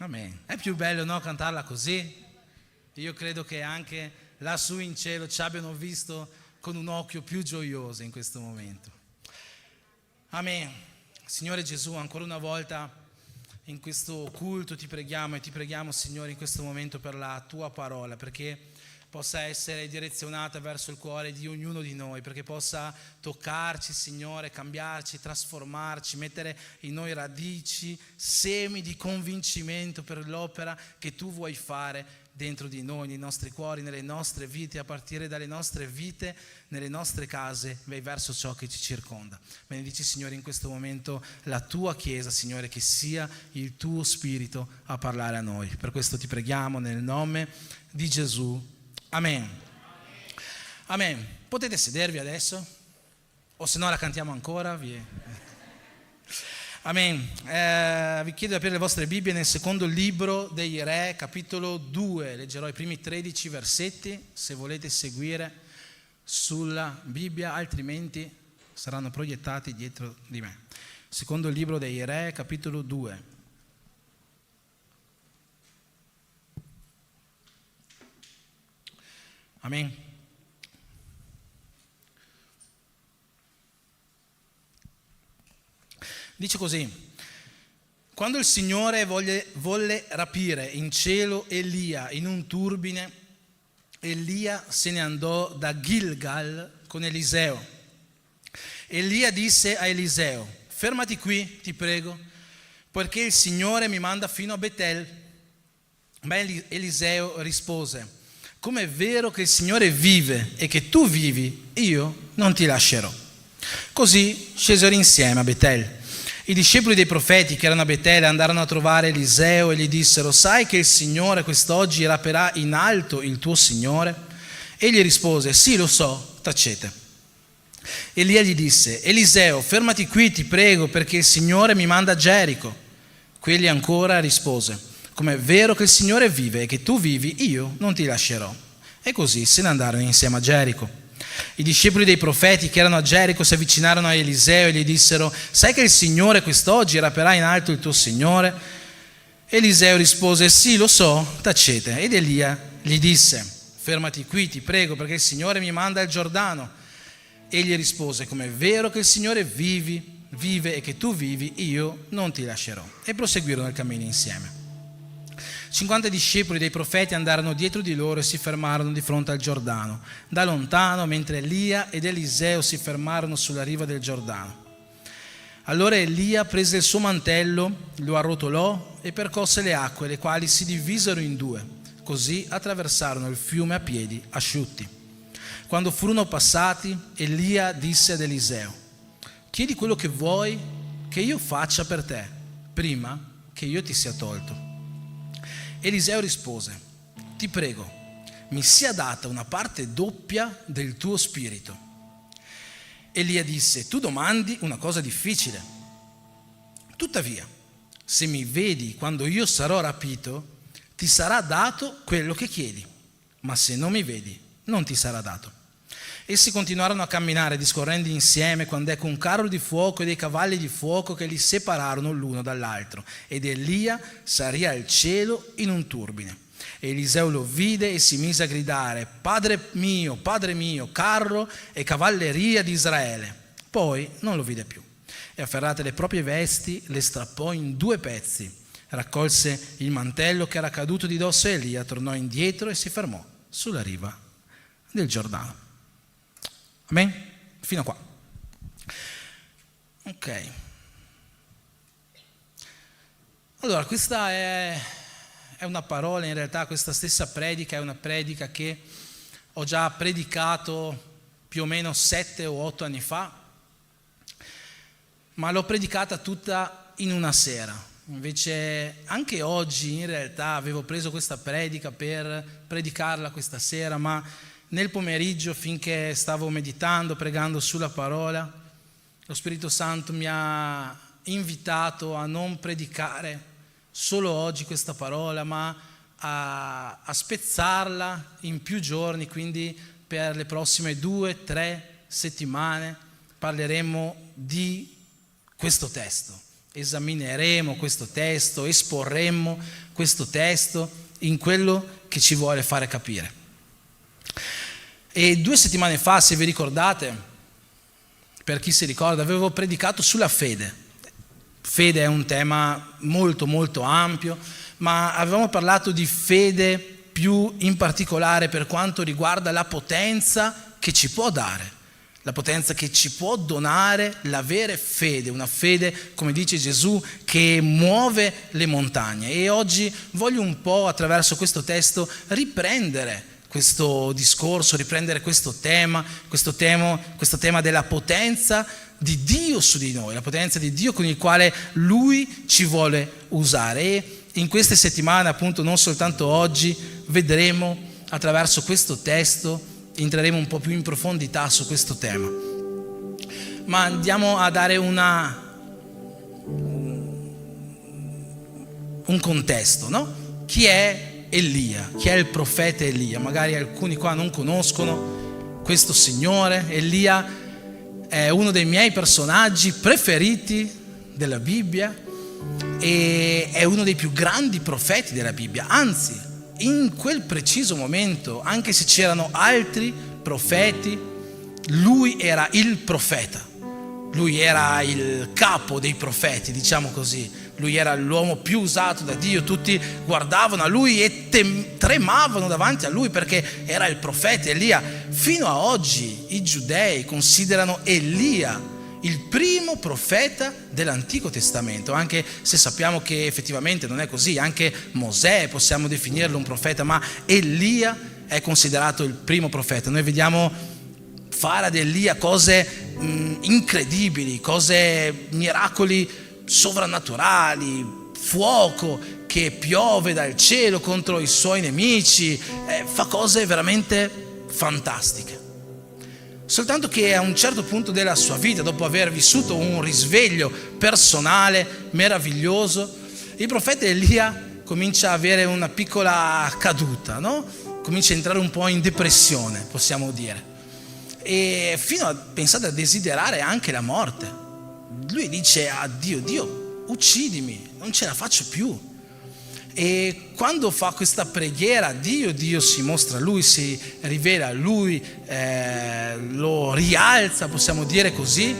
Amen. È più bello, no, cantarla così? Io credo che anche lassù in cielo ci abbiano visto con un occhio più gioioso in questo momento. Amen. Signore Gesù, ancora una volta in questo culto ti preghiamo, Signore, in questo momento per la tua parola, perché possa essere direzionata verso il cuore di ognuno di noi, perché possa toccarci, Signore, cambiarci, trasformarci, mettere in noi radici, semi di convincimento per l'opera che tu vuoi fare dentro di noi, nei nostri cuori, nelle nostre vite, a partire dalle nostre vite, nelle nostre case, verso ciò che ci circonda. Benedici, Signore, in questo momento la tua Chiesa, Signore, che sia il tuo Spirito a parlare a noi. Per questo ti preghiamo nel nome di Gesù. Amen. Amen. Potete sedervi adesso? O se no la cantiamo ancora? Amen. Vi chiedo di aprire le vostre Bibbie nel secondo libro dei Re, capitolo 2. Leggerò i primi 13 versetti, se volete seguire sulla Bibbia, altrimenti saranno proiettati dietro di me. Secondo libro dei Re, capitolo 2. Amen. Dice così: quando il Signore volle rapire in cielo Elia in un turbine, Elia se ne andò da Gilgal con Eliseo. Elia disse a Eliseo: fermati qui, ti prego, perché il Signore mi manda fino a Betel. Ma Eliseo rispose: come è vero che il Signore vive e che tu vivi, io non ti lascerò. Così scesero insieme a Betel. I discepoli dei profeti che erano a Betel andarono a trovare Eliseo e gli dissero: sai che il Signore quest'oggi raperà in alto il tuo Signore? Egli rispose: sì, lo so, tacete. Elia gli disse: Eliseo, fermati qui, ti prego, perché il Signore mi manda a Gerico. Quegli ancora rispose: come è vero che il Signore vive e che tu vivi, io non ti lascerò. E così se ne andarono insieme a Gerico. I discepoli dei profeti che erano a Gerico si avvicinarono a Eliseo e gli dissero: sai che il Signore quest'oggi raperà in alto il tuo Signore? Eliseo rispose: sì, lo so, tacete. Ed Elia gli disse: fermati qui, ti prego, perché il Signore mi manda al Giordano. Egli rispose: come è vero che il Signore vive e che tu vivi, io non ti lascerò. E proseguirono il cammino insieme. 50 discepoli dei profeti andarono dietro di loro e si fermarono di fronte al Giordano, da lontano, mentre Elia ed Eliseo si fermarono sulla riva del Giordano. Allora Elia prese il suo mantello, lo arrotolò e percosse le acque, le quali si divisero in due. Così attraversarono il fiume a piedi asciutti. Quando furono passati, Elia disse ad Eliseo: chiedi quello che vuoi che io faccia per te, prima che io ti sia tolto. Eliseo rispose: ti prego, mi sia data una parte doppia del tuo spirito. Elia disse: tu domandi una cosa difficile. Tuttavia, se mi vedi quando io sarò rapito, ti sarà dato quello che chiedi, ma se non mi vedi, non ti sarà dato. Essi continuarono a camminare discorrendo insieme quando ecco un carro di fuoco e dei cavalli di fuoco che li separarono l'uno dall'altro, ed Elia salì al cielo in un turbine. Eliseo lo vide e si mise a gridare: Padre mio, carro e cavalleria di Israele. Poi non lo vide più e, afferrate le proprie vesti, le strappò in due pezzi, raccolse il mantello che era caduto di dosso a Elia, tornò indietro e si fermò sulla riva del Giordano. Amen? Fino a qua. Ok. Allora, questa è una parola, in realtà questa stessa predica è una predica che ho già predicato più o meno 7 o 8 anni fa, ma l'ho predicata tutta in una sera. Invece anche oggi in realtà avevo preso questa predica per predicarla questa sera, ma nel pomeriggio, finché stavo meditando, pregando sulla parola, lo Spirito Santo mi ha invitato a non predicare solo oggi questa parola, ma a spezzarla in più giorni. Quindi per le prossime 2-3 settimane parleremo di questo testo, esamineremo questo testo, esporremo questo testo in quello che ci vuole fare capire. E 2 settimane fa, se vi ricordate, per chi si ricorda, avevo predicato sulla fede. Fede è un tema molto molto ampio, ma avevamo parlato di fede più in particolare per quanto riguarda la potenza che ci può dare, la potenza che ci può donare l'avere fede, una fede, come dice Gesù, che muove le montagne. E oggi voglio un po' attraverso questo testo riprendere questo discorso, riprendere questo tema della potenza di Dio su di noi, la potenza di Dio con il quale Lui ci vuole usare. E in queste settimane, appunto, non soltanto oggi, vedremo attraverso questo testo, entreremo un po' più in profondità su questo tema. Ma andiamo a dare un contesto, no? Chi è Elia? Chi è il profeta Elia? Magari alcuni qua non conoscono questo signore. Elia è uno dei miei personaggi preferiti della Bibbia e è uno dei più grandi profeti della Bibbia. Anzi, in quel preciso momento, anche se c'erano altri profeti, lui era il profeta. Lui era il capo dei profeti, diciamo così. Lui era l'uomo più usato da Dio, tutti guardavano a lui e tremavano davanti a lui perché era il profeta Elia. Fino a oggi i giudei considerano Elia il primo profeta dell'Antico Testamento, anche se sappiamo che effettivamente non è così. Anche Mosè possiamo definirlo un profeta, ma Elia è considerato il primo profeta. Noi vediamo fare ad Elia cose incredibili, miracoli sovrannaturali, fuoco che piove dal cielo contro i suoi nemici, fa cose veramente fantastiche. Soltanto che a un certo punto della sua vita, dopo aver vissuto un risveglio personale meraviglioso, il profeta Elia comincia a avere una piccola caduta, no? Comincia a entrare un po' in depressione, possiamo dire, e fino a pensare a desiderare anche la morte. Lui dice a Dio: Dio, uccidimi, non ce la faccio più. E quando fa questa preghiera, Dio si mostra a lui, si rivela a lui, lo rialza, possiamo dire così.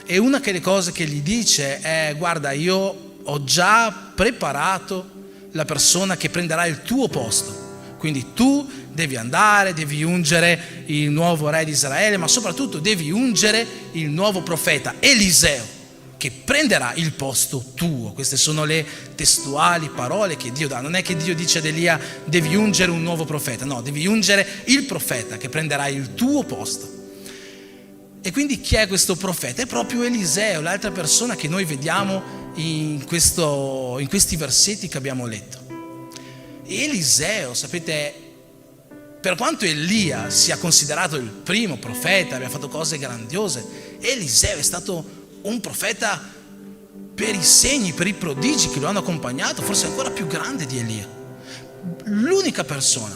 E una delle cose che gli dice è: guarda, io ho già preparato la persona che prenderà il tuo posto. Quindi tu devi andare, devi ungere il nuovo re di Israele, ma soprattutto devi ungere il nuovo profeta Eliseo, che prenderà il posto tuo. Queste sono le testuali parole che Dio dà. Non è che Dio dice ad Elia: devi ungere un nuovo profeta. No, devi ungere il profeta che prenderà il tuo posto. E quindi chi è questo profeta? È proprio Eliseo, l'altra persona che noi vediamo in questi versetti che abbiamo letto. Eliseo, sapete, per quanto Elia sia considerato il primo profeta, abbia fatto cose grandiose, Eliseo è stato un profeta per i segni, per i prodigi che lo hanno accompagnato, forse ancora più grande di Elia. L'unica persona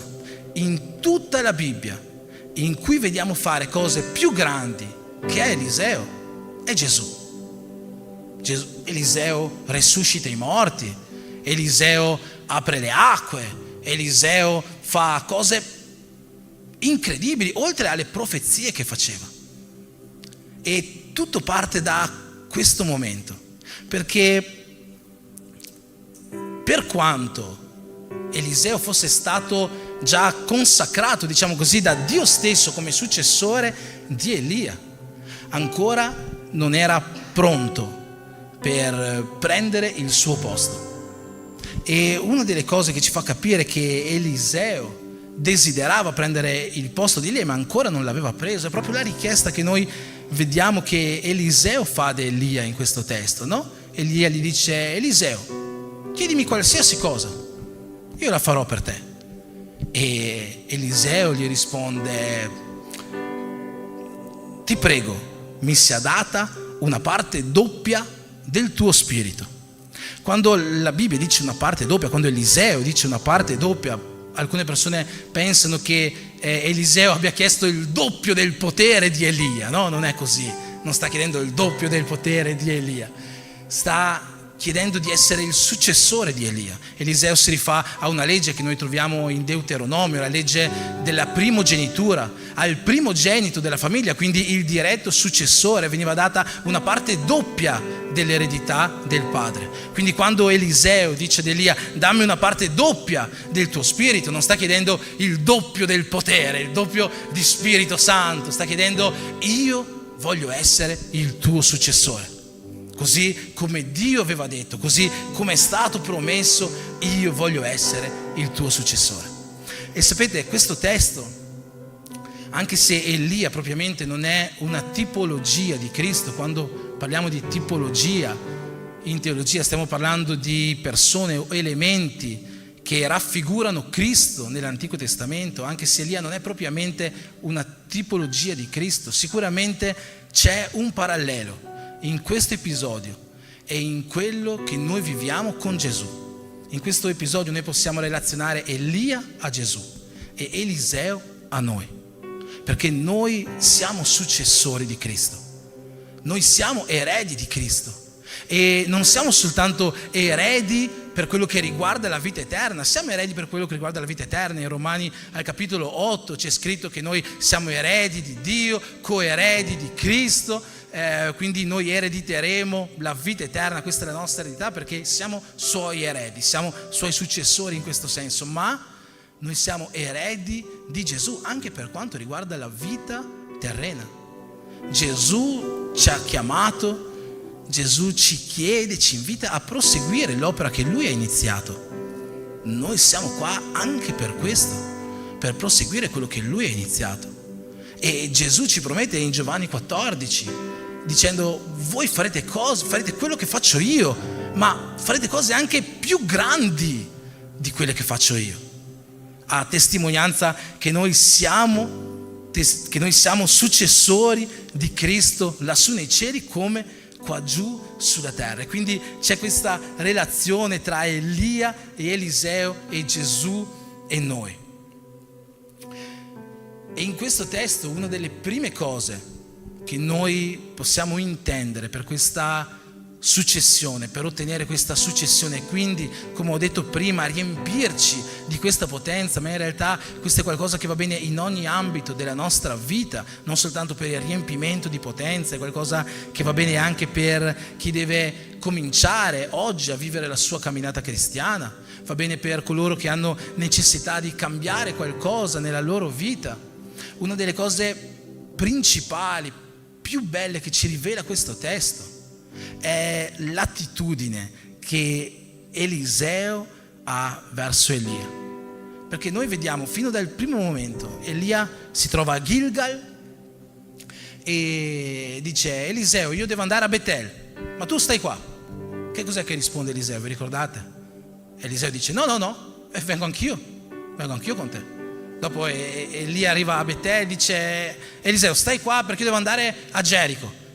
in tutta la Bibbia in cui vediamo fare cose più grandi che è Eliseo è Gesù. Eliseo resuscita i morti, Eliseo apre le acque, Eliseo fa cose incredibili, oltre alle profezie che faceva. E tutto parte da questo momento, perché per quanto Eliseo fosse stato già consacrato, diciamo così, da Dio stesso come successore di Elia, ancora non era pronto per prendere il suo posto. E una delle cose che ci fa capire che Eliseo desiderava prendere il posto di Elia, ma ancora non l'aveva preso, è proprio la richiesta che noi vediamo che Eliseo fa ad Elia in questo testo, no? Elia gli dice: Eliseo, chiedimi qualsiasi cosa, io la farò per te. E Eliseo gli risponde: ti prego, mi sia data una parte doppia del tuo spirito. Quando la Bibbia dice una parte doppia, quando Eliseo dice una parte doppia, alcune persone pensano che Eliseo abbia chiesto il doppio del potere di Elia. No, non è così, non sta chiedendo il doppio del potere di Elia, sta chiedendo di essere il successore di Elia. Eliseo si rifà a una legge che noi troviamo in Deuteronomio, la legge della primogenitura, al primogenito della famiglia, quindi il diretto successore, veniva data una parte doppia dell'eredità del padre. Quindi quando Eliseo dice ad Elia: dammi una parte doppia del tuo spirito, non sta chiedendo il doppio del potere, il doppio di Spirito Santo, sta chiedendo: io voglio essere il tuo successore. Così come Dio aveva detto, così come è stato promesso, io voglio essere il tuo successore. E sapete, questo testo, anche se Elia propriamente non è una tipologia di Cristo, quando parliamo di tipologia in teologia stiamo parlando di persone o elementi che raffigurano Cristo nell'Antico Testamento, anche se Elia non è propriamente una tipologia di Cristo, sicuramente c'è un parallelo in questo episodio e in quello che noi viviamo con Gesù. In questo episodio noi possiamo relazionare Elia a Gesù e Eliseo a noi, perché noi siamo successori di Cristo, noi siamo eredi di Cristo e non siamo soltanto eredi per quello che riguarda la vita eterna, siamo eredi per quello che riguarda la vita eterna. In Romani al capitolo 8 c'è scritto che noi siamo eredi di Dio, coeredi di Cristo, quindi noi erediteremo la vita eterna. Questa è la nostra eredità, perché siamo suoi eredi, siamo suoi successori in questo senso, ma noi siamo eredi di Gesù anche per quanto riguarda la vita terrena. Gesù ci ha chiamato, Gesù ci chiede, ci invita a proseguire l'opera che Lui ha iniziato. Noi siamo qua anche per questo, per proseguire quello che Lui ha iniziato. E Gesù ci promette in Giovanni 14 dicendo: voi farete cose, farete quello che faccio io, ma farete cose anche più grandi di quelle che faccio io. A testimonianza che noi siamo successori di Cristo lassù nei cieli come qua giù sulla terra. E quindi c'è questa relazione tra Elia e Eliseo e Gesù e noi. E in questo testo una delle prime cose che noi possiamo intendere per questa successione, per ottenere questa successione, e quindi, come ho detto prima, riempirci di questa potenza, ma in realtà questo è qualcosa che va bene in ogni ambito della nostra vita, non soltanto per il riempimento di potenza, è qualcosa che va bene anche per chi deve cominciare oggi a vivere la sua camminata cristiana, va bene per coloro che hanno necessità di cambiare qualcosa nella loro vita. Una delle cose principali, più belle che ci rivela questo testo è l'attitudine che Eliseo ha verso Elia. Perché noi vediamo fino dal primo momento Elia si trova a Gilgal e dice: Eliseo, io devo andare a Betel, ma tu stai qua. Che cos'è che risponde Eliseo? Vi ricordate? Eliseo dice: no, vengo anch'io con te. Dopo Elia arriva a Betel e dice: Eliseo, stai qua perché io devo andare a Gerico.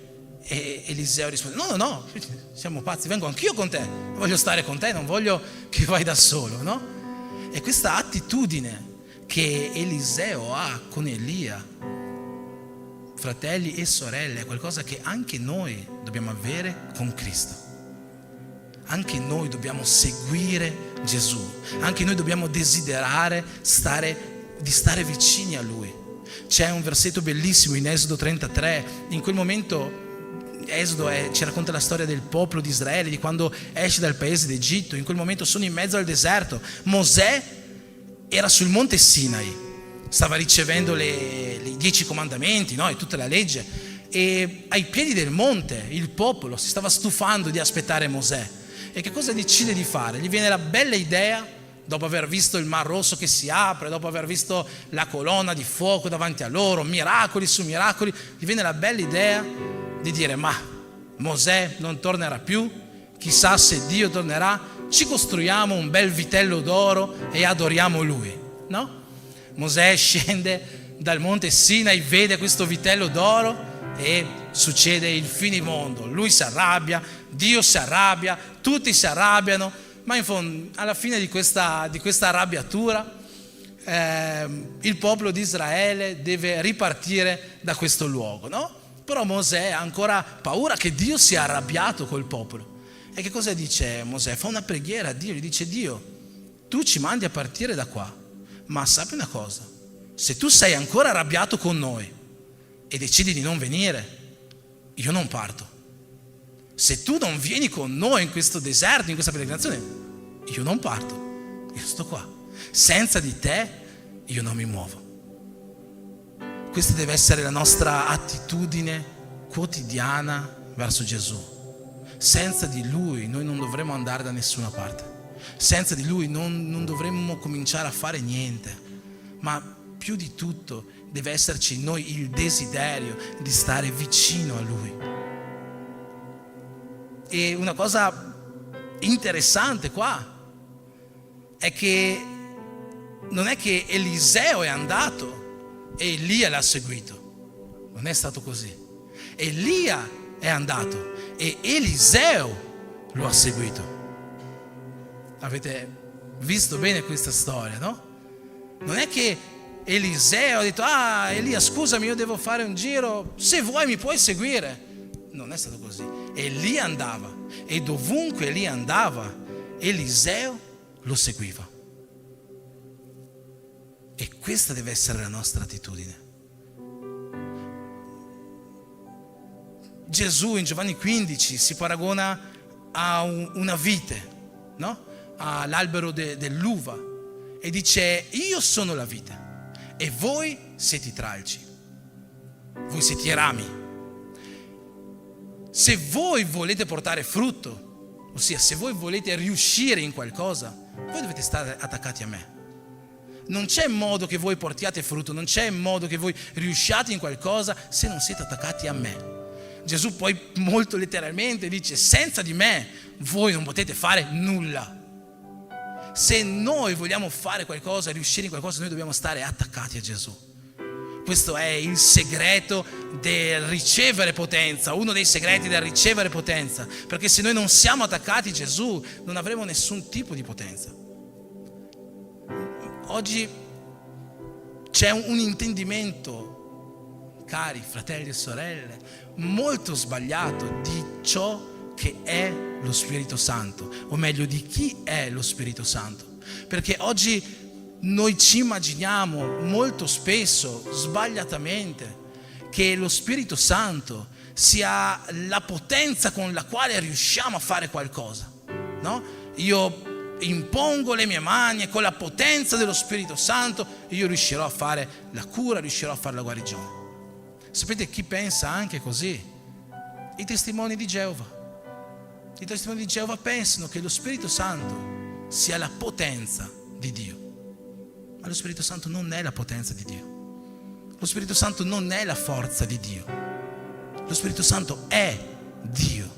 E Eliseo risponde: no, siamo pazzi, vengo anch'io con te, voglio stare con te, non voglio che vai da solo, no? E questa attitudine che Eliseo ha con Elia, fratelli e sorelle, è qualcosa che anche noi dobbiamo avere con Cristo. Anche noi dobbiamo seguire Gesù, anche noi dobbiamo desiderare di stare vicini a Lui. C'è un versetto bellissimo in Esodo 33, in quel momento ci racconta la storia del popolo di Israele, di quando esce dal paese d'Egitto. In quel momento sono in mezzo al deserto. Mosè era sul monte Sinai, stava ricevendo i 10 comandamenti, no? E tutta la legge, e ai piedi del monte il popolo si stava stufando di aspettare Mosè. E che cosa decide di fare? Gli viene la bella idea, dopo aver visto il Mar Rosso che si apre, dopo aver visto la colonna di fuoco davanti a loro, miracoli su miracoli, gli viene la bella idea di dire: ma Mosè non tornerà più, chissà se Dio tornerà, ci costruiamo un bel vitello d'oro e adoriamo Lui, no? Mosè scende dal monte Sinai, vede questo vitello d'oro e succede il finimondo. Lui si arrabbia, Dio si arrabbia, tutti si arrabbiano, ma in fondo, alla fine di questa arrabbiatura, il popolo di Israele deve ripartire da questo luogo, no? Però Mosè ha ancora paura che Dio sia arrabbiato col popolo E che cosa dice Mosè? Fa una preghiera a Dio, gli dice: Dio, tu ci mandi a partire da qua, ma sappi una cosa, se tu sei ancora arrabbiato con noi e decidi di non venire, io non parto. Se tu non vieni con noi in questo deserto, in questa peregrinazione, io non parto, io sto qua. Senza di te io non mi muovo. Questa deve essere la nostra attitudine quotidiana verso Gesù. Senza di Lui noi non dovremmo andare da nessuna parte. Senza di Lui non dovremmo cominciare a fare niente. Ma più di tutto deve esserci in noi il desiderio di stare vicino a Lui. E una cosa interessante qua è che non è che Eliseo è andato e Elia l'ha seguito. Non è stato così. Elia è andato e Eliseo lo ha seguito. Avete visto bene questa storia, no? Non è che Eliseo ha detto: Elia, scusami, io devo fare un giro, se vuoi mi puoi seguire. Non è stato così. Elia andava e dovunque Elia andava, Eliseo lo seguiva. E questa deve essere la nostra attitudine. Gesù in Giovanni 15 si paragona a una vite, no? All'albero dell'uva, e dice: io sono la vite e voi siete i tralci, voi siete i rami. Se voi volete portare frutto, ossia se voi volete riuscire in qualcosa, voi dovete stare attaccati a me. Non c'è modo che voi portiate frutto, non c'è modo che voi riusciate in qualcosa se non siete attaccati a me. Gesù poi molto letteralmente dice: senza di me voi non potete fare nulla. Se noi vogliamo fare qualcosa, riuscire in qualcosa, noi dobbiamo stare attaccati a Gesù. Questo è il segreto del ricevere potenza, uno dei segreti del ricevere potenza, perché se noi non siamo attaccati a Gesù non avremo nessun tipo di potenza. Oggi c'è un intendimento, cari fratelli e sorelle, molto sbagliato di ciò che è lo Spirito Santo, o meglio di chi è lo Spirito Santo, perché oggi noi ci immaginiamo molto spesso, sbagliatamente, che lo Spirito Santo sia la potenza con la quale riusciamo a fare qualcosa, no? Io impongo le mie mani e con la potenza dello Spirito Santo io riuscirò a fare la cura, riuscirò a fare la guarigione. Sapete chi pensa anche così? I testimoni di Geova. I testimoni di Geova pensano che lo Spirito Santo sia la potenza di Dio. Ma lo Spirito Santo non è la potenza di Dio. Lo Spirito Santo non è la forza di Dio. Lo Spirito Santo è Dio.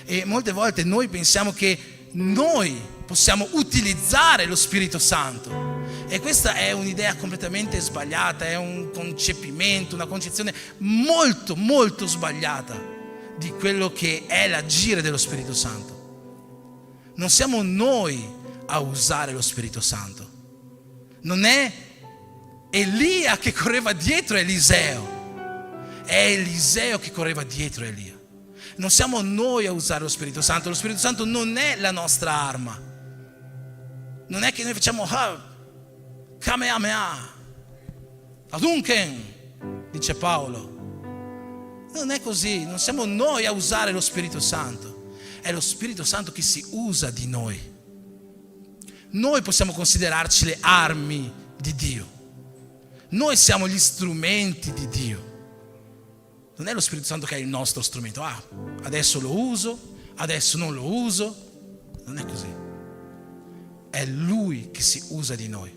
E molte volte noi pensiamo che noi possiamo utilizzare lo Spirito Santo. E questa è un'idea completamente sbagliata, è un concepimento, una concezione molto, molto sbagliata di quello che è l'agire dello Spirito Santo. Non siamo noi a usare lo Spirito Santo. Non è Elia che correva dietro Eliseo, è Eliseo che correva dietro Elia. Non siamo noi a usare lo Spirito Santo. Lo Spirito Santo non è la nostra arma. Non è che noi facciamo Kamehameha, Hadouken, dice Paolo. Non è così, non siamo noi a usare lo Spirito Santo, è lo Spirito Santo che si usa di noi. Noi possiamo considerarci le armi di Dio, noi siamo gli strumenti di Dio. Non è lo Spirito Santo che è il nostro strumento, adesso lo uso, adesso non lo uso. Non è così, è Lui che si usa di noi.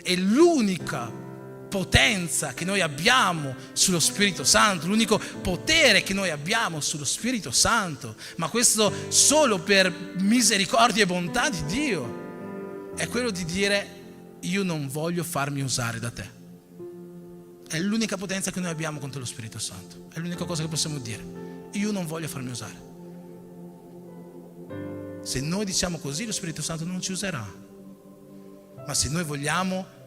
E l'unica potenza che noi abbiamo sullo Spirito Santo, l'unico potere che noi abbiamo sullo Spirito Santo, ma questo solo per misericordia e bontà di Dio, è quello di dire: io non voglio farmi usare da te. È l'unica potenza che noi abbiamo contro lo Spirito Santo, è l'unica cosa che possiamo dire: io non voglio farmi usare. Se noi diciamo così, lo Spirito Santo non ci userà. Ma se noi vogliamo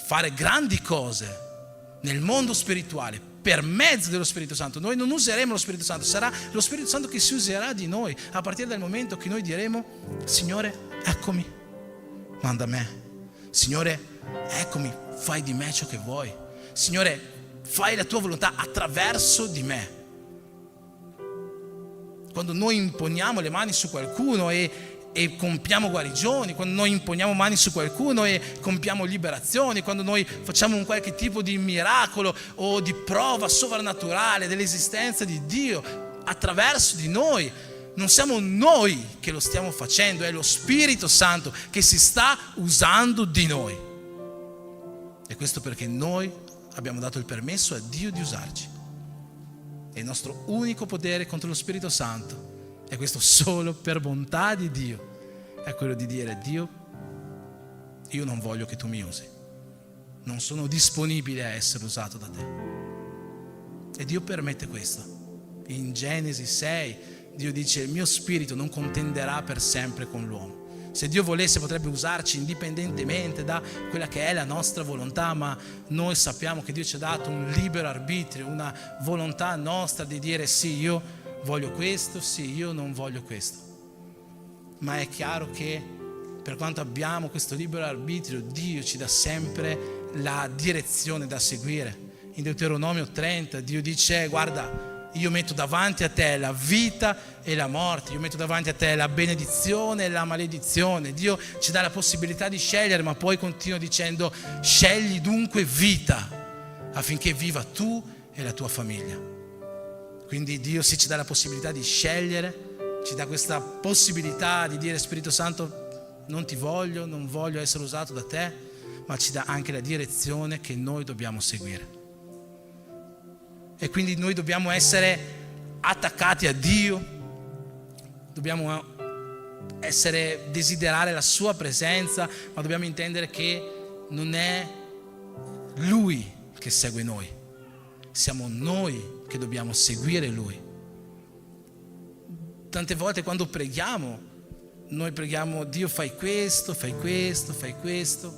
fare grandi cose nel mondo spirituale per mezzo dello Spirito Santo. Noi non useremo lo Spirito Santo, sarà lo Spirito Santo che si userà di noi a partire dal momento che noi diremo: Signore, eccomi, manda me. Signore, eccomi, fai di me ciò che vuoi. Signore, fai la tua volontà attraverso di me. Quando noi imponiamo le mani su qualcuno e compiamo guarigioni, quando noi imponiamo mani su qualcuno e compiamo liberazioni, quando noi facciamo un qualche tipo di miracolo o di prova sovrannaturale dell'esistenza di Dio attraverso di noi, non siamo noi che lo stiamo facendo, è lo Spirito Santo che si sta usando di noi. E questo perché noi abbiamo dato il permesso a Dio di usarci. E il nostro unico potere contro lo Spirito Santo è questo, solo per bontà di Dio, è quello di dire: Dio, io non voglio che tu mi usi, non sono disponibile a essere usato da te. E Dio permette questo. In Genesi 6 Dio dice: il mio spirito non contenderà per sempre con l'uomo. Se Dio volesse potrebbe usarci indipendentemente da quella che è la nostra volontà, ma noi sappiamo che Dio ci ha dato un libero arbitrio, una volontà nostra di dire: sì, io voglio questo, sì, io non voglio questo. Ma è chiaro che per quanto abbiamo questo libero arbitrio, Dio ci dà sempre la direzione da seguire. In Deuteronomio 30 Dio dice: guarda, io metto davanti a te la vita e la morte, io metto davanti a te la benedizione e la maledizione. Dio ci dà la possibilità di scegliere, ma poi continua dicendo: scegli dunque vita affinché viva tu e la tua famiglia. Quindi Dio, se ci dà la possibilità di scegliere, ci dà questa possibilità di dire: Spirito Santo, non ti voglio, non voglio essere usato da te, ma ci dà anche la direzione che noi dobbiamo seguire. E quindi noi dobbiamo essere attaccati a Dio, dobbiamo desiderare la sua presenza, ma dobbiamo intendere che non è Lui che segue noi, siamo noi che dobbiamo seguire Lui. Tante volte quando preghiamo, noi preghiamo: Dio, fai questo, fai questo, fai questo,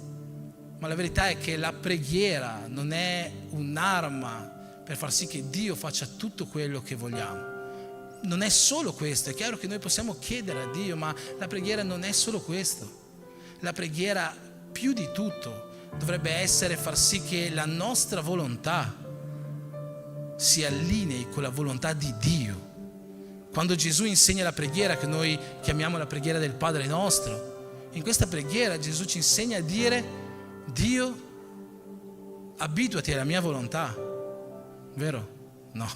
ma la verità è che la preghiera non è un'arma per far sì che Dio faccia tutto quello che vogliamo. Non è solo questo. È chiaro che noi possiamo chiedere a Dio, ma la preghiera non è solo questo. La preghiera, più di tutto, dovrebbe essere far sì che la nostra volontà si allinei con la volontà di Dio. Quando Gesù insegna la preghiera, che noi chiamiamo la preghiera del Padre nostro, in questa preghiera Gesù ci insegna a dire: Dio, abituati alla mia volontà. Vero? No.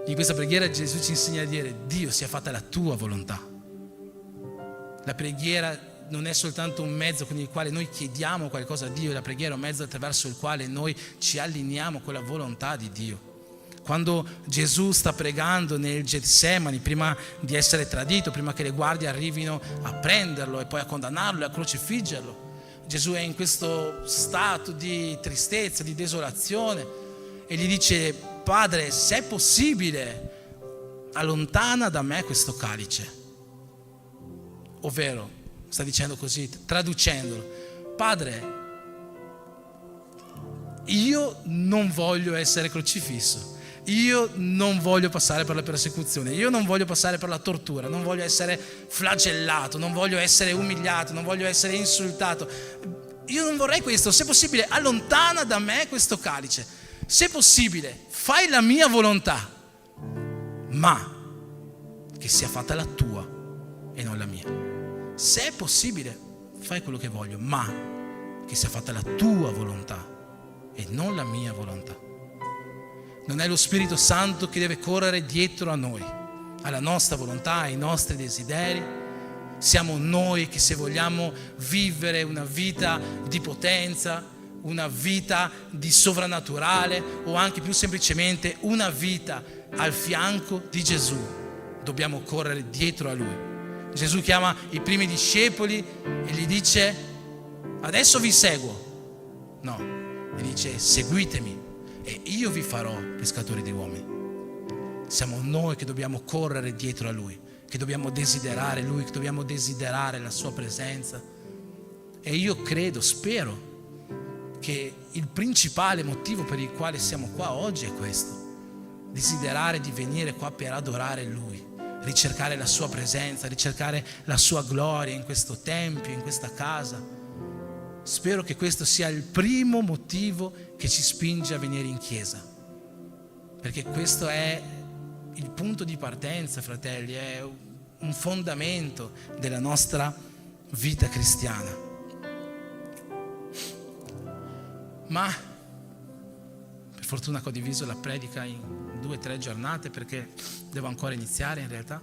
In questa preghiera Gesù ci insegna a dire: Dio, sia fatta la tua volontà. La preghiera non è soltanto un mezzo con il quale noi chiediamo qualcosa a Dio, la preghiera è un mezzo attraverso il quale noi ci allineiamo con la volontà di Dio. Quando Gesù sta pregando nel Getsemani, prima di essere tradito, prima che le guardie arrivino a prenderlo e poi a condannarlo e a crocifiggerlo, Gesù è in questo stato di tristezza, di desolazione, e gli dice: Padre, se è possibile, allontana da me questo calice. Ovvero, sta dicendo così, traducendolo: Padre, io non voglio essere crocifisso, io non voglio passare per la persecuzione, io non voglio passare per la tortura, non voglio essere flagellato, non voglio essere umiliato, non voglio essere insultato. Io non vorrei questo. Se possibile, allontana da me questo calice. Se possibile, fai la mia volontà, ma che sia fatta la tua e non la mia. Se è possibile, fai quello che voglio, ma che sia fatta la tua volontà e non la mia volontà. Non è lo Spirito Santo che deve correre dietro a noi, alla nostra volontà, ai nostri desideri. Siamo noi che, se vogliamo vivere una vita di potenza, una vita di sovrannaturale, o anche più semplicemente una vita al fianco di Gesù, dobbiamo correre dietro a Lui. Gesù chiama i primi discepoli e gli dice: adesso vi seguo. No, gli dice: seguitemi e io vi farò pescatori di uomini. Siamo noi che dobbiamo correre dietro a Lui, che dobbiamo desiderare Lui, che dobbiamo desiderare la Sua presenza. E io credo, spero che il principale motivo per il quale siamo qua oggi è questo: desiderare di venire qua per adorare Lui, ricercare la sua presenza, ricercare la sua gloria in questo tempio, in questa casa. Spero che questo sia il primo motivo che ci spinge a venire in chiesa, perché questo è il punto di partenza, fratelli, è un fondamento della nostra vita cristiana. Ma per fortuna ho diviso la predica in 2 o 3 giornate, perché devo ancora iniziare in realtà.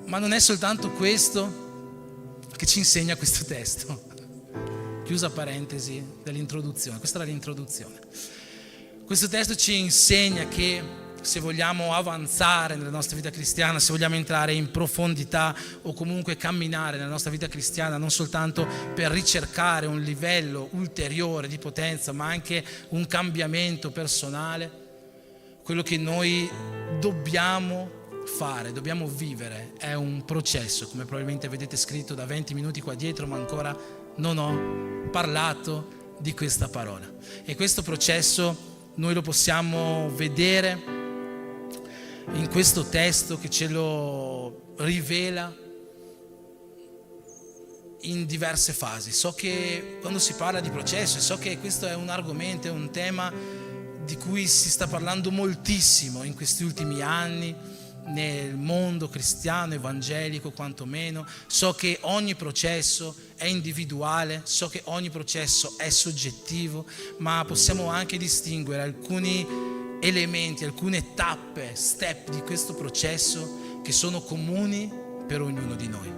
Ma non è soltanto questo che ci insegna questo testo. Chiusa parentesi dell'introduzione, questa era l'introduzione. Questo testo ci insegna che se vogliamo avanzare nella nostra vita cristiana, se vogliamo entrare in profondità o comunque camminare nella nostra vita cristiana, non soltanto per ricercare un livello ulteriore di potenza, ma anche un cambiamento personale, quello che noi dobbiamo fare, dobbiamo vivere è un processo, come probabilmente vedete scritto da 20 minuti qua dietro, ma ancora non ho parlato di questa parola. E questo processo noi lo possiamo vedere in questo testo che ce lo rivela in diverse fasi. So che quando si parla di processo, so che questo è un argomento, è un tema di cui si sta parlando moltissimo in questi ultimi anni nel mondo cristiano, evangelico quantomeno. So che ogni processo è individuale, so che ogni processo è soggettivo, ma possiamo anche distinguere alcuni elementi, alcune tappe, step di questo processo che sono comuni per ognuno di noi.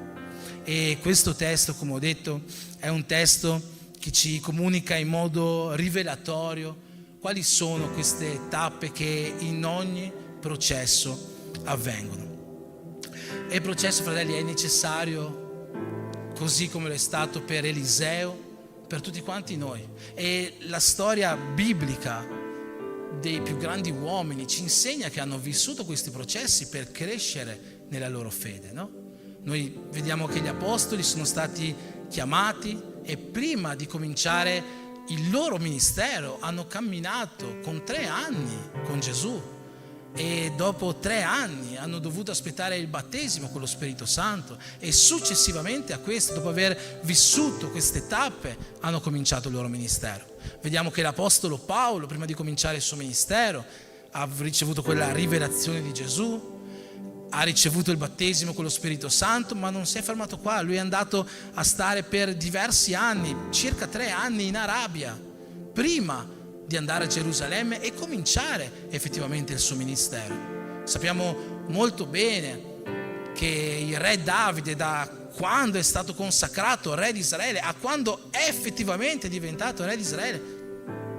E questo testo, come ho detto, è un testo che ci comunica in modo rivelatorio quali sono queste tappe che in ogni processo avvengono. E il processo, fratelli, è necessario, così come lo è stato per Eliseo, per tutti quanti noi. E la storia biblica dei più grandi uomini ci insegna che hanno vissuto questi processi per crescere nella loro fede, no? Noi vediamo che gli apostoli sono stati chiamati e prima di cominciare il loro ministero hanno camminato con 3 anni con Gesù, e dopo 3 anni hanno dovuto aspettare il battesimo con lo Spirito Santo, e successivamente a questo, dopo aver vissuto queste tappe, hanno cominciato il loro ministero. Vediamo che l'apostolo Paolo, prima di cominciare il suo ministero, ha ricevuto quella rivelazione di Gesù, ha ricevuto il battesimo con lo Spirito Santo, ma non si è fermato qua. Lui è andato a stare per diversi anni, circa 3 anni in Arabia, prima di andare a Gerusalemme e cominciare effettivamente il suo ministero. Sappiamo molto bene che il re Davide, da quando è stato consacrato re di Israele a quando è effettivamente diventato re di Israele,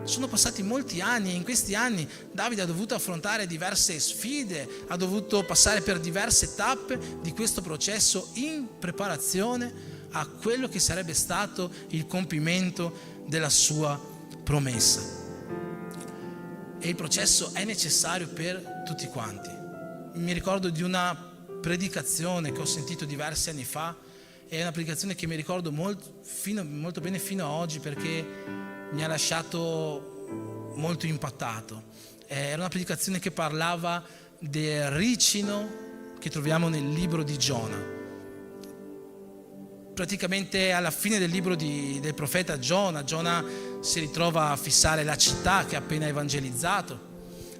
sono passati molti anni, e in questi anni Davide ha dovuto affrontare diverse sfide, ha dovuto passare per diverse tappe di questo processo in preparazione a quello che sarebbe stato il compimento della sua promessa. E il processo è necessario per tutti quanti. Mi ricordo di una predicazione che ho sentito diversi anni fa, è una predicazione che mi ricordo molto bene fino ad oggi, perché mi ha lasciato molto impattato. Era una predicazione che parlava del ricino che troviamo nel libro di Giona. Praticamente alla fine del libro del profeta Giona si ritrova a fissare la città che ha appena evangelizzato,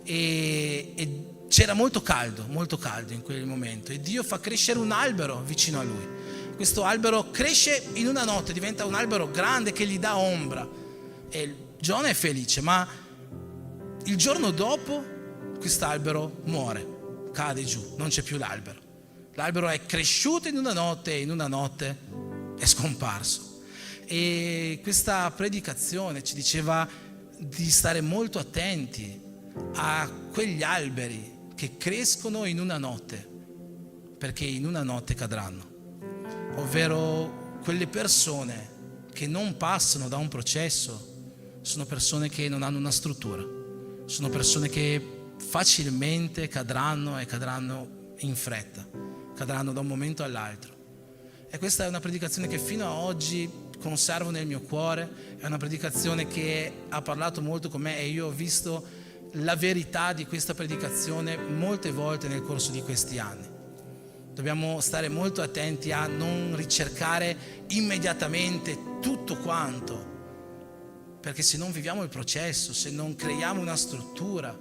e c'era molto caldo in quel momento, e Dio fa crescere un albero vicino a lui. Questo albero cresce in una notte, diventa un albero grande che gli dà ombra, e Giona è felice, ma il giorno dopo quest'albero muore, cade giù, non c'è più l'albero. L'albero è cresciuto in una notte e in una notte è scomparso. E questa predicazione ci diceva di stare molto attenti a quegli alberi che crescono in una notte, perché in una notte cadranno, ovvero quelle persone che non passano da un processo sono persone che non hanno una struttura, sono persone che facilmente cadranno, e cadranno in fretta, cadranno da un momento all'altro. E questa è una predicazione che fino ad oggi conservo nel mio cuore, è una predicazione che ha parlato molto con me e io ho visto la verità di questa predicazione molte volte nel corso di questi anni. Dobbiamo stare molto attenti a non ricercare immediatamente tutto quanto, perché se non viviamo il processo, se non creiamo una struttura,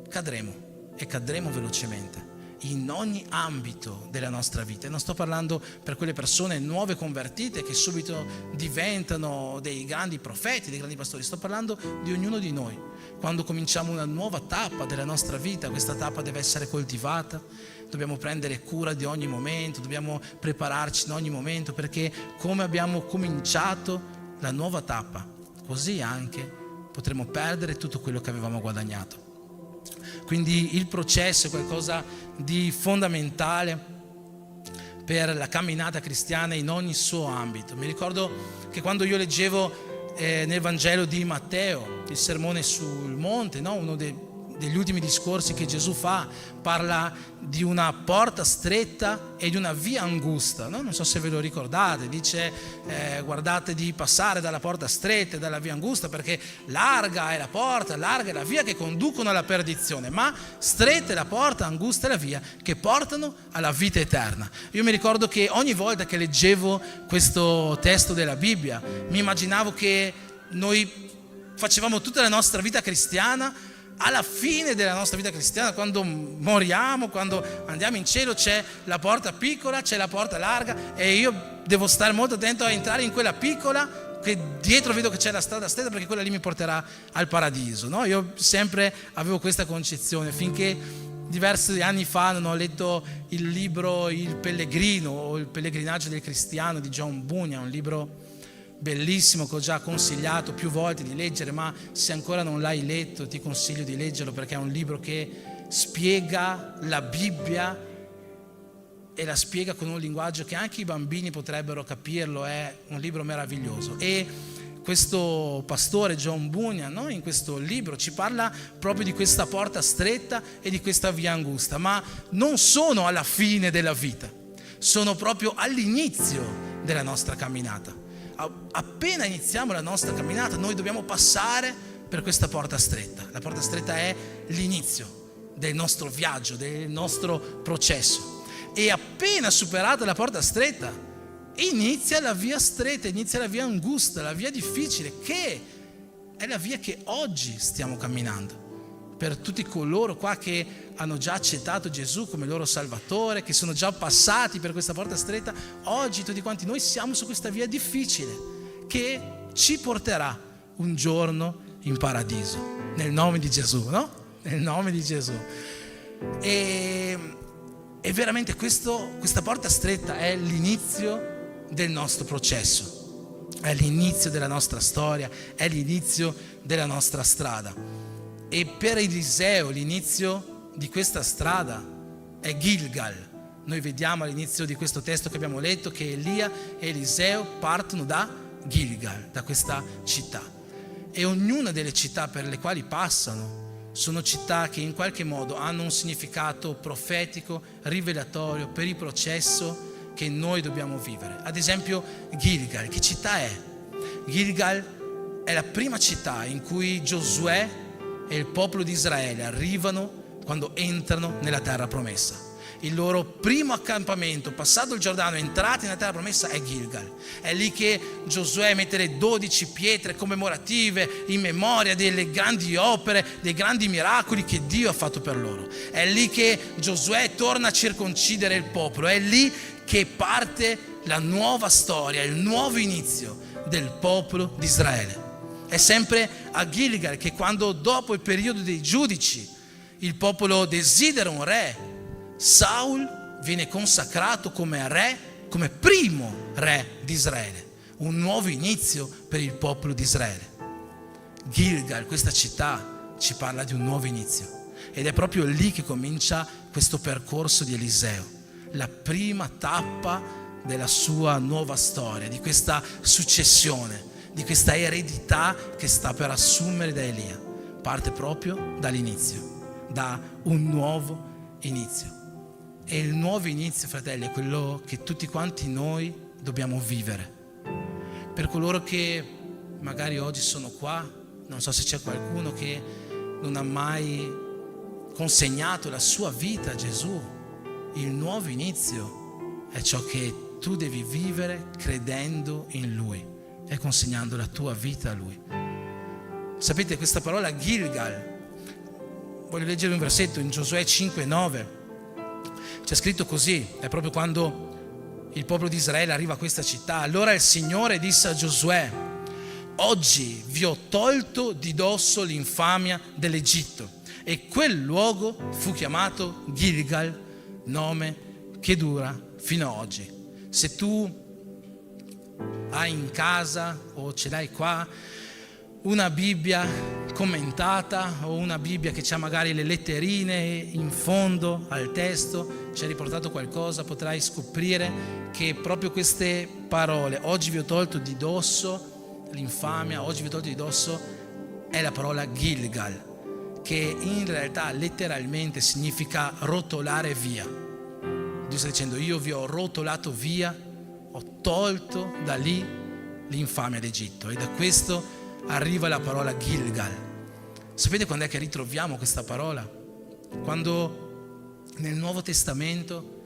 cadremo e cadremo velocemente in ogni ambito della nostra vita. E non sto parlando per quelle persone nuove convertite che subito diventano dei grandi profeti, dei grandi pastori. Sto parlando di ognuno di noi. Quando cominciamo una nuova tappa della nostra vita, questa tappa deve essere coltivata, dobbiamo prendere cura di ogni momento, dobbiamo prepararci in ogni momento, perché come abbiamo cominciato la nuova tappa, così anche potremo perdere tutto quello che avevamo guadagnato. Quindi il processo è qualcosa di fondamentale per la camminata cristiana in ogni suo ambito. Mi ricordo che quando io leggevo nel Vangelo di Matteo, il sermone sul monte, no? Uno degli ultimi discorsi che Gesù fa, parla di una porta stretta e di una via angusta, no? Non so se ve lo ricordate, dice guardate di passare dalla porta stretta e dalla via angusta, perché larga è la porta, larga è la via che conducono alla perdizione, ma stretta è la porta, angusta è la via che portano alla vita eterna. Io mi ricordo che ogni volta che leggevo questo testo della Bibbia mi immaginavo che noi facevamo tutta la nostra vita cristiana. Alla fine della nostra vita cristiana, quando moriamo, quando andiamo in cielo, c'è la porta piccola, c'è la porta larga e io devo stare molto attento a entrare in quella piccola, che dietro vedo che c'è la strada stretta, perché quella lì mi porterà al paradiso, no? Io sempre avevo questa concezione, finché diversi anni fa non ho letto il libro Il Pellegrino o Il pellegrinaggio del cristiano di John Bunyan, un libro bellissimo che ho già consigliato più volte di leggere, ma se ancora non l'hai letto ti consiglio di leggerlo, perché è un libro che spiega la Bibbia e la spiega con un linguaggio che anche i bambini potrebbero capirlo. È un libro meraviglioso e questo pastore John Bunyan, no? In questo libro ci parla proprio di questa porta stretta e di questa via angusta, ma non sono alla fine della vita, sono proprio all'inizio della nostra camminata. Appena iniziamo la nostra camminata noi dobbiamo passare per questa porta stretta. La porta stretta è l'inizio del nostro viaggio, del nostro processo, e appena superata la porta stretta inizia la via stretta, inizia la via angusta, la via difficile, che è la via che oggi stiamo camminando. Per tutti coloro qua che hanno già accettato Gesù come loro Salvatore, che sono già passati per questa porta stretta, oggi tutti quanti noi siamo su questa via difficile che ci porterà un giorno in paradiso, nel nome di Gesù, no? Nel nome di Gesù. E veramente questa porta stretta è l'inizio del nostro processo, è l'inizio della nostra storia, è l'inizio della nostra strada. E per Eliseo l'inizio di questa strada è Gilgal. Noi vediamo all'inizio di questo testo che abbiamo letto che Elia e Eliseo partono da Gilgal, da questa città. E ognuna delle città per le quali passano sono città che in qualche modo hanno un significato profetico, rivelatorio per il processo che noi dobbiamo vivere. Ad esempio Gilgal, che città è? Gilgal è la prima città in cui Giosuè e il popolo di Israele arrivano quando entrano nella terra promessa. Il loro primo accampamento, passato il Giordano, entrati nella terra promessa, è Gilgal. È lì che Giosuè mette le 12 pietre commemorative in memoria delle grandi opere, dei grandi miracoli che Dio ha fatto per loro. È lì che Giosuè torna a circoncidere il popolo. È lì che parte la nuova storia, il nuovo inizio del popolo di Israele. È sempre a Gilgal che, quando dopo il periodo dei giudici il popolo desidera un re, Saul viene consacrato come re, come primo re di Israele, un nuovo inizio per il popolo di Israele. Gilgal, questa città, ci parla di un nuovo inizio, ed è proprio lì che comincia questo percorso di Eliseo, la prima tappa della sua nuova storia, di questa successione, di questa eredità che sta per assumere da Elia. Parte proprio dall'inizio, da un nuovo inizio. E il nuovo inizio, fratelli, è quello che tutti quanti noi dobbiamo vivere. per coloro che magari oggi sono qua, non so se c'è qualcuno che non ha mai consegnato la sua vita a Gesù. Il nuovo inizio è ciò che tu devi vivere credendo in Lui e consegnando la tua vita a Lui. Sapete, questa parola Gilgal, voglio leggere un versetto in Giosuè 5,9, c'è scritto così, è proprio quando il popolo di Israele arriva a questa città. Allora il Signore disse a Giosuè: oggi vi ho tolto di dosso l'infamia dell'Egitto. E quel luogo fu chiamato Gilgal, nome che dura fino ad oggi. Se tu hai in casa o ce l'hai qua una Bibbia commentata o una Bibbia che ha magari le letterine in fondo al testo, c'è riportato qualcosa, potrai scoprire che proprio queste parole, oggi vi ho tolto di dosso l'infamia, oggi vi ho tolto di dosso, è la parola Gilgal, che in realtà letteralmente significa rotolare via. Dio sta dicendo: io vi ho rotolato via, ho tolto da lì l'infamia d'Egitto, e da questo arriva la parola Gilgal. Sapete quando è che ritroviamo questa parola? Quando nel Nuovo Testamento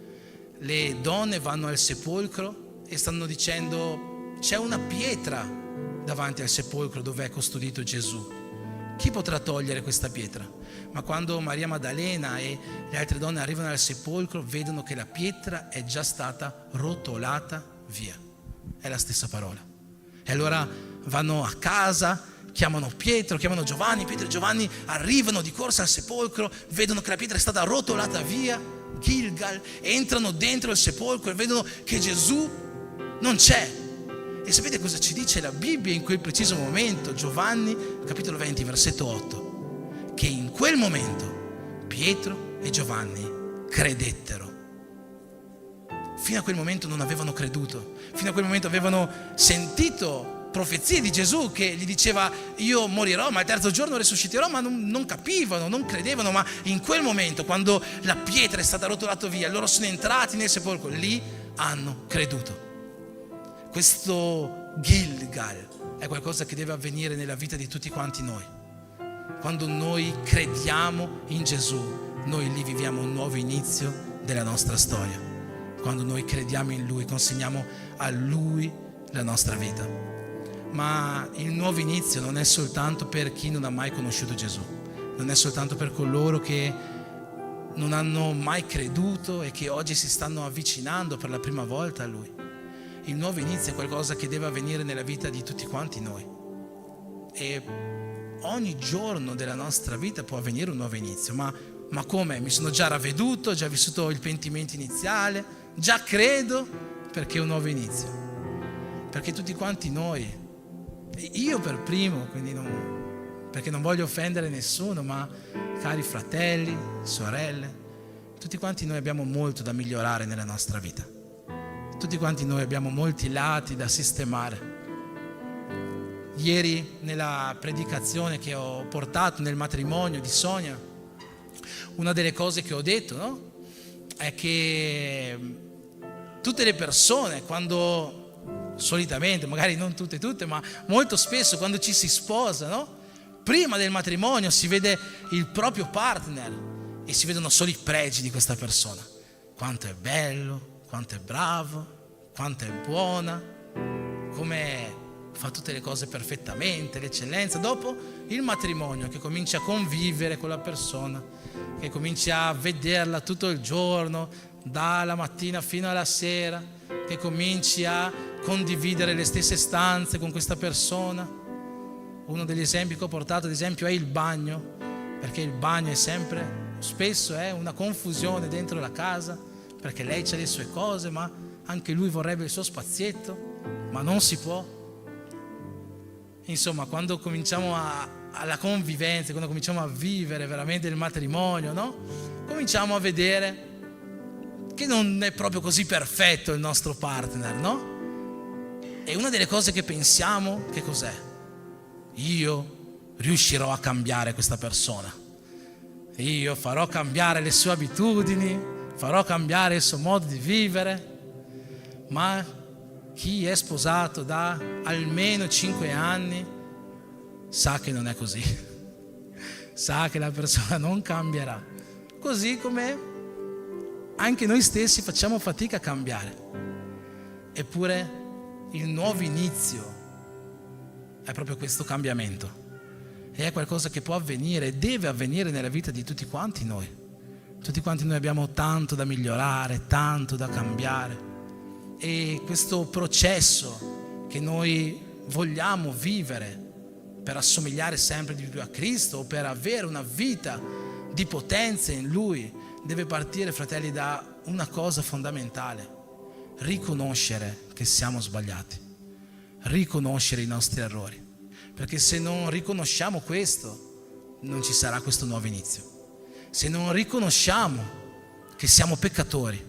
le donne vanno al sepolcro e stanno dicendo: c'è una pietra davanti al sepolcro dove è custodito Gesù, chi potrà togliere questa pietra? Ma quando Maria Maddalena e le altre donne arrivano al sepolcro, vedono che la pietra è già stata rotolata via. È la stessa parola. E allora vanno a casa, chiamano Pietro, chiamano Giovanni. Pietro e Giovanni arrivano di corsa al sepolcro, vedono che la pietra è stata rotolata via, Gilgal, entrano dentro il sepolcro e vedono che Gesù non c'è. E sapete cosa ci dice la Bibbia in quel preciso momento? Giovanni, capitolo 20, versetto 8, che in quel momento Pietro e Giovanni credettero. Fino a quel momento non avevano creduto, fino a quel momento avevano sentito profezie di Gesù che gli diceva: io morirò ma il terzo giorno risusciterò, ma non capivano, non credevano. Ma in quel momento, quando la pietra è stata rotolata via, loro sono entrati nel sepolcro, lì hanno creduto. Questo Gilgal è qualcosa che deve avvenire nella vita di tutti quanti noi. Quando noi crediamo in Gesù, noi lì viviamo un nuovo inizio della nostra storia. Quando noi crediamo in Lui, consegniamo a Lui la nostra vita. Ma il nuovo inizio non è soltanto per chi non ha mai conosciuto Gesù, non è soltanto per coloro che non hanno mai creduto e che oggi si stanno avvicinando per la prima volta a Lui. Il nuovo inizio è qualcosa che deve avvenire nella vita di tutti quanti noi. E ogni giorno della nostra vita può avvenire un nuovo inizio. Ma come? Mi sono già ravveduto, già vissuto il pentimento iniziale, già credo, perché è un nuovo inizio. Perché tutti quanti noi, io per primo, quindi perché non voglio offendere nessuno, ma cari fratelli, sorelle, tutti quanti noi abbiamo molto da migliorare nella nostra vita. Tutti quanti noi abbiamo molti lati da sistemare. Ieri nella predicazione che ho portato nel matrimonio di Sonia, una delle cose che ho detto, no? È che tutte le persone, quando solitamente, magari non tutte, ma molto spesso quando ci si sposa, no? Prima del matrimonio si vede il proprio partner e si vedono solo i pregi di questa persona. Quanto è bello, quanto è bravo, quanto è buona, come fa tutte le cose perfettamente, l'eccellenza. Dopo il matrimonio, che cominci a convivere con la persona, che cominci a vederla tutto il giorno, dalla mattina fino alla sera, che cominci a condividere le stesse stanze con questa persona. Uno degli esempi che ho portato, ad esempio, è il bagno, perché il bagno è sempre, spesso è una confusione dentro la casa, perché lei ha le sue cose, ma anche lui vorrebbe il suo spazietto, ma non si può. Insomma, quando cominciamo alla convivenza, quando cominciamo a vivere veramente il matrimonio, no? Cominciamo a vedere che non è proprio così perfetto il nostro partner, no? E una delle cose che pensiamo, che cos'è? Io riuscirò a cambiare questa persona, io farò cambiare le sue abitudini, farò cambiare il suo modo di vivere. Ma Chi è sposato da almeno 5 anni sa che non è così, sa che la persona non cambierà, così come anche noi stessi facciamo fatica a cambiare. Eppure il nuovo inizio è proprio questo cambiamento, e è qualcosa che può avvenire e deve avvenire nella vita di tutti quanti noi. Tutti quanti noi abbiamo tanto da migliorare, tanto da cambiare, e questo processo che noi vogliamo vivere per assomigliare sempre di più a Cristo, o per avere una vita di potenza in Lui, deve partire, fratelli, da una cosa fondamentale: riconoscere che siamo sbagliati, riconoscere i nostri errori, perché se non riconosciamo questo, non ci sarà questo nuovo inizio. Se non riconosciamo che siamo peccatori,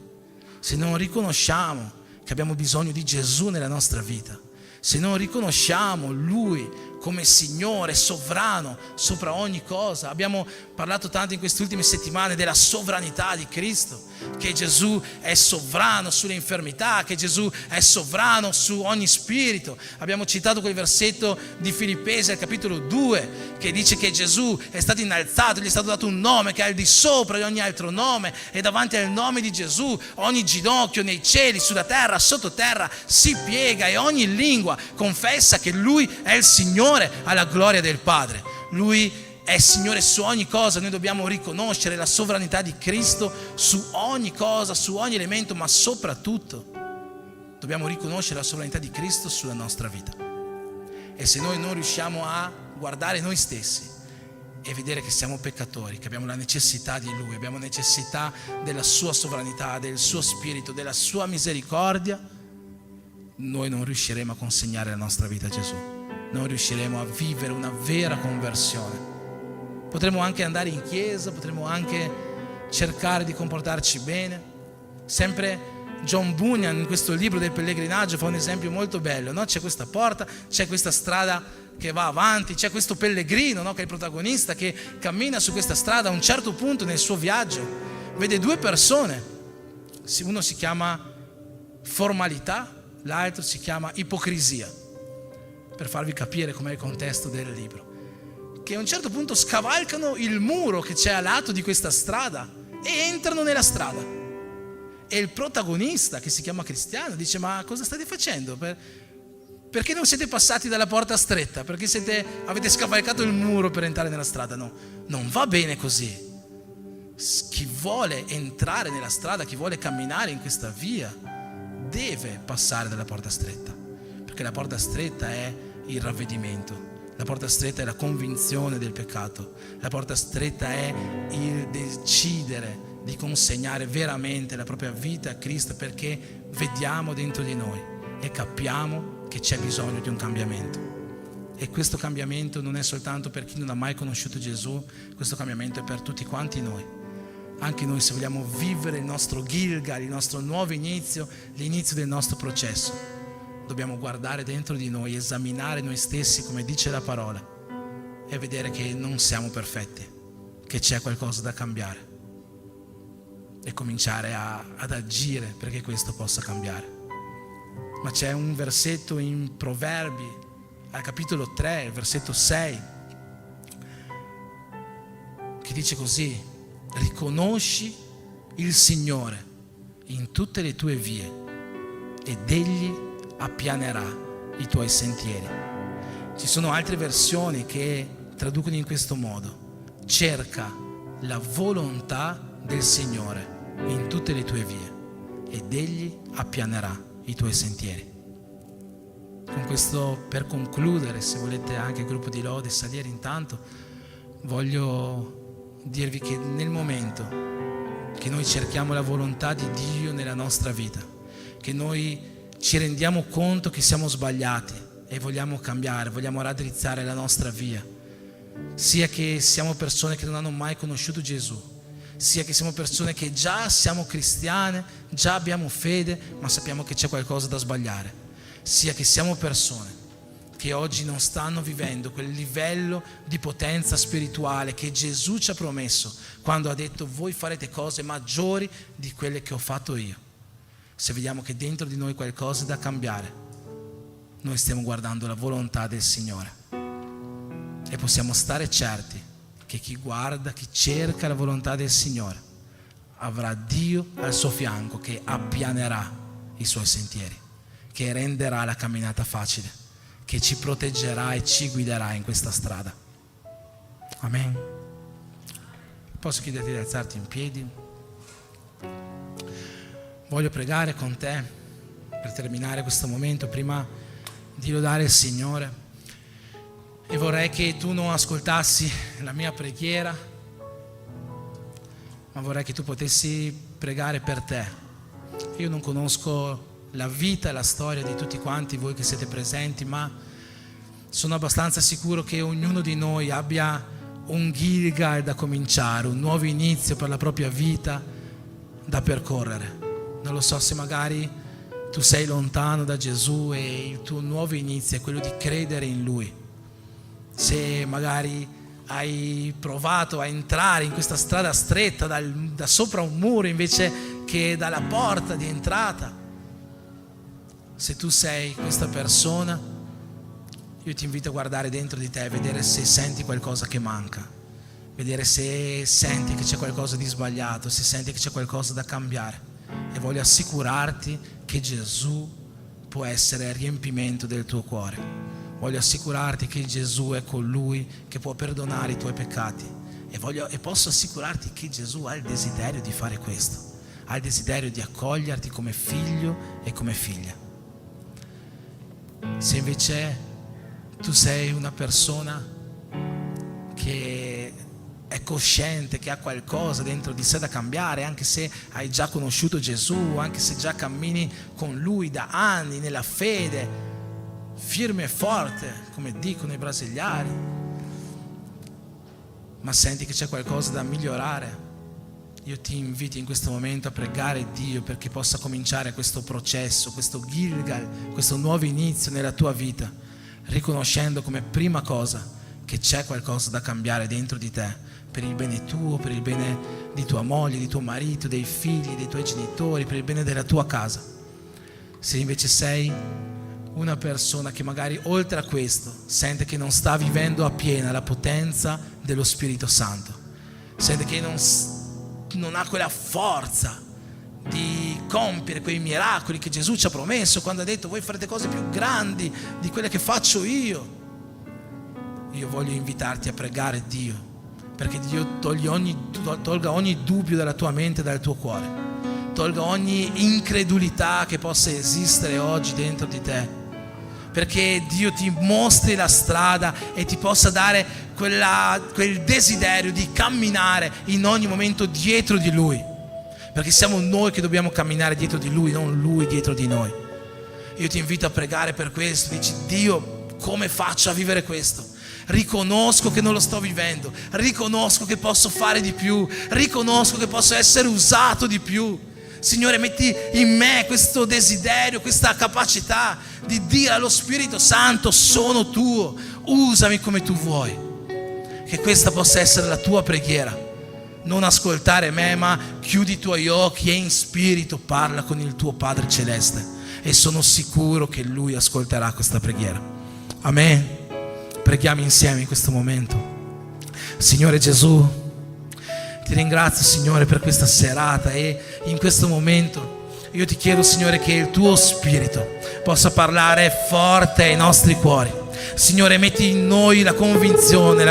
se non riconosciamo che abbiamo bisogno di Gesù nella nostra vita, se non riconosciamo Lui come Signore sovrano sopra ogni cosa. Abbiamo parlato tanto in queste ultime settimane della sovranità di Cristo, che Gesù è sovrano sulle infermità, che Gesù è sovrano su ogni spirito. Abbiamo citato quel versetto di Filippesi al capitolo 2 che dice che Gesù è stato innalzato, gli è stato dato un nome che è al di sopra di ogni altro nome, e davanti al nome di Gesù ogni ginocchio nei cieli, sulla terra, sottoterra si piega, e ogni lingua confessa che Lui è il Signore alla gloria del Padre. Lui è Signore su ogni cosa. Noi dobbiamo riconoscere la sovranità di Cristo su ogni cosa, su ogni elemento, ma soprattutto dobbiamo riconoscere la sovranità di Cristo sulla nostra vita. E se noi non riusciamo a guardare noi stessi e vedere che siamo peccatori, che abbiamo la necessità di Lui, abbiamo necessità della Sua sovranità, del Suo Spirito, della Sua misericordia, noi non riusciremo a consegnare la nostra vita a Gesù, non riusciremo a vivere una vera conversione. Potremmo anche andare in chiesa, potremmo anche cercare di comportarci bene. Sempre John Bunyan in questo libro del pellegrinaggio fa un esempio molto bello, no? C'è questa porta, c'è questa strada che va avanti, c'è questo pellegrino, no? Che è il protagonista, che cammina su questa strada. A un certo punto nel suo viaggio vede due persone, uno si chiama formalità, l'altro si chiama ipocrisia, per farvi capire com'è il contesto del libro, che a un certo punto scavalcano il muro che c'è a lato di questa strada e entrano nella strada. E il protagonista, che si chiama Cristiano, dice: ma cosa state facendo? Perché non siete passati dalla porta stretta? Perché avete scavalcato il muro per entrare nella strada? No, non va bene così. Chi vuole entrare nella strada, chi vuole camminare in questa via, deve passare dalla porta stretta, perché la porta stretta è il ravvedimento, la porta stretta è la convinzione del peccato, la porta stretta è il decidere di consegnare veramente la propria vita a Cristo, perché vediamo dentro di noi e capiamo che c'è bisogno di un cambiamento. E questo cambiamento non è soltanto per chi non ha mai conosciuto Gesù, questo cambiamento è per tutti quanti noi. Anche noi, se vogliamo vivere il nostro Gilgal, il nostro nuovo inizio, l'inizio del nostro processo, dobbiamo guardare dentro di noi, esaminare noi stessi, come dice la parola, e vedere che non siamo perfetti, che c'è qualcosa da cambiare, e cominciare ad agire perché questo possa cambiare. Ma c'è un versetto in Proverbi, al capitolo 3, il versetto 6, che dice così: riconosci il Signore in tutte le tue vie ed Egli appianerà i tuoi sentieri. Ci sono altre versioni che traducono in questo modo: cerca la volontà del Signore in tutte le tue vie ed Egli appianerà i tuoi sentieri. Con questo, per concludere, se volete anche il gruppo di lode salire intanto, voglio dirvi che nel momento che noi cerchiamo la volontà di Dio nella nostra vita, che noi ci rendiamo conto che siamo sbagliati e vogliamo cambiare, vogliamo raddrizzare la nostra via, sia che siamo persone che non hanno mai conosciuto Gesù, sia che siamo persone che già siamo cristiane, già abbiamo fede, ma sappiamo che c'è qualcosa da sbagliare, sia che siamo persone che oggi non stanno vivendo quel livello di potenza spirituale che Gesù ci ha promesso quando ha detto: voi farete cose maggiori di quelle che ho fatto io. se vediamo che dentro di noi qualcosa è da cambiare, noi stiamo guardando la volontà del Signore e possiamo stare certi che chi guarda, chi cerca la volontà del Signore avrà Dio al suo fianco che appianerà i suoi sentieri, che renderà la camminata facile, che ci proteggerà e ci guiderà in questa strada. Amen. Posso chiederti di alzarti in piedi? Voglio pregare con te per terminare questo momento, prima di lodare il Signore, e vorrei che tu non ascoltassi la mia preghiera, ma vorrei che tu potessi pregare per te. Io non conosco la vita e la storia di tutti quanti voi che siete presenti, ma sono abbastanza sicuro che ognuno di noi abbia un Gilgal da cominciare, un nuovo inizio per la propria vita da percorrere. Non lo so se magari tu sei lontano da Gesù e il tuo nuovo inizio è quello di credere in Lui. Se magari hai provato a entrare in questa strada stretta da sopra un muro invece che dalla porta di entrata, se tu sei questa persona, io ti invito a guardare dentro di te e vedere se senti qualcosa che manca, vedere se senti che c'è qualcosa di sbagliato, se senti che c'è qualcosa da cambiare. E voglio assicurarti che Gesù può essere il riempimento del tuo cuore. Voglio assicurarti che Gesù è colui che può perdonare i tuoi peccati. E posso assicurarti che Gesù ha il desiderio di fare questo. Ha il desiderio di accoglierti come figlio e come figlia. Se invece tu sei una persona che è cosciente che ha qualcosa dentro di sé da cambiare, anche se hai già conosciuto Gesù, anche se già cammini con Lui da anni nella fede, firme e forte, come dicono i brasiliani, ma senti che c'è qualcosa da migliorare, io ti invito in questo momento a pregare Dio perché possa cominciare questo processo, questo Gilgal, questo nuovo inizio nella tua vita, riconoscendo come prima cosa che c'è qualcosa da cambiare dentro di te, per il bene tuo, per il bene di tua moglie, di tuo marito, dei figli, dei tuoi genitori, per il bene della tua casa. Se invece sei una persona che magari oltre a questo sente che non sta vivendo appieno la potenza dello Spirito Santo, sente che non ha quella forza di compiere quei miracoli che Gesù ci ha promesso quando ha detto: voi farete cose più grandi di quelle che faccio io voglio invitarti a pregare Dio perché Dio tolga ogni dubbio dalla tua mente e dal tuo cuore, tolga ogni incredulità che possa esistere oggi dentro di te, perché Dio ti mostri la strada e ti possa dare quel desiderio di camminare in ogni momento dietro di Lui, perché siamo noi che dobbiamo camminare dietro di Lui, non Lui dietro di noi. Io ti invito a pregare per questo. Dici: Dio, come faccio a vivere questo? Riconosco che non lo sto vivendo, riconosco che posso fare di più, riconosco che posso essere usato di più. Signore, metti in me questo desiderio, questa capacità di dire allo Spirito Santo: sono tuo, usami come tu vuoi. Che questa possa essere la tua preghiera. Non ascoltare me, ma chiudi i tuoi occhi e in spirito parla con il tuo Padre Celeste, e sono sicuro che Lui ascolterà questa preghiera. Amen. Preghiamo insieme in questo momento. Signore Gesù, ti ringrazio, Signore, per questa serata, e in questo momento io ti chiedo, Signore, che il tuo Spirito possa parlare forte ai nostri cuori. Signore, metti in noi la convinzione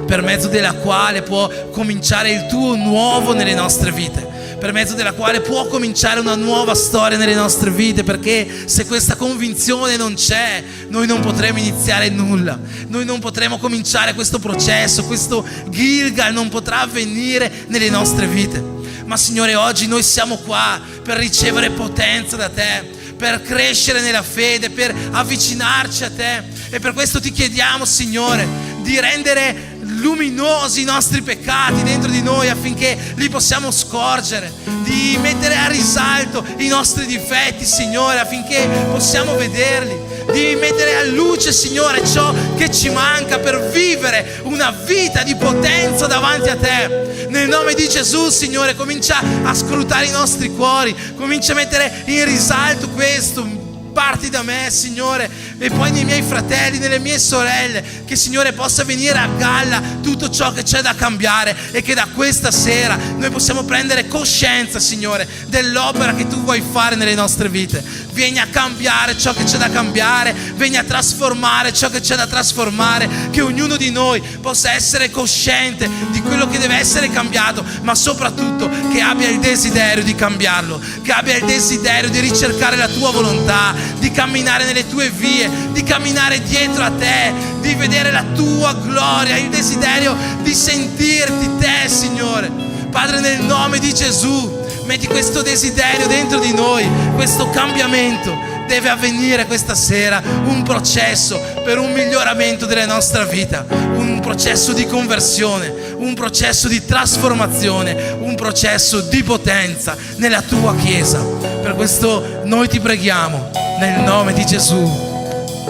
per mezzo della quale può cominciare il tuo nuovo nelle nostre vite, per mezzo della quale può cominciare una nuova storia nelle nostre vite, perché se questa convinzione non c'è, noi non potremo iniziare nulla, noi non potremo cominciare questo processo, questo Gilgal non potrà avvenire nelle nostre vite. Ma Signore, oggi noi siamo qua per ricevere potenza da Te, per crescere nella fede, per avvicinarci a Te, e per questo ti chiediamo, Signore, di rendere luminosi i nostri peccati dentro di noi affinché li possiamo scorgere, di mettere a risalto i nostri difetti, Signore, affinché possiamo vederli, di mettere a luce, Signore, ciò che ci manca per vivere una vita di potenza davanti a Te. Nel nome di Gesù, Signore, comincia a scrutare i nostri cuori, comincia a mettere in risalto questo. Parti da me, Signore, e poi nei miei fratelli, nelle mie sorelle, che, Signore, possa venire a galla tutto ciò che c'è da cambiare e che da questa sera noi possiamo prendere coscienza, Signore, dell'opera che Tu vuoi fare nelle nostre vite. Vieni a cambiare ciò che c'è da cambiare, vieni a trasformare ciò che c'è da trasformare, che ognuno di noi possa essere cosciente di quello che deve essere cambiato, ma soprattutto che abbia il desiderio di cambiarlo, che abbia il desiderio di ricercare la Tua volontà, di camminare nelle Tue vie, di camminare dietro a Te, di vedere la Tua gloria, il desiderio di sentirti Te, Signore. Padre, nel nome di Gesù, metti questo desiderio dentro di noi, questo cambiamento. Deve avvenire questa sera un processo per un miglioramento della nostra vita, un processo di conversione, un processo di trasformazione, un processo di potenza nella Tua Chiesa. Per questo noi Ti preghiamo nel nome di Gesù.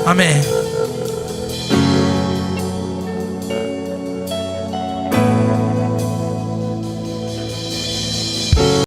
Amen.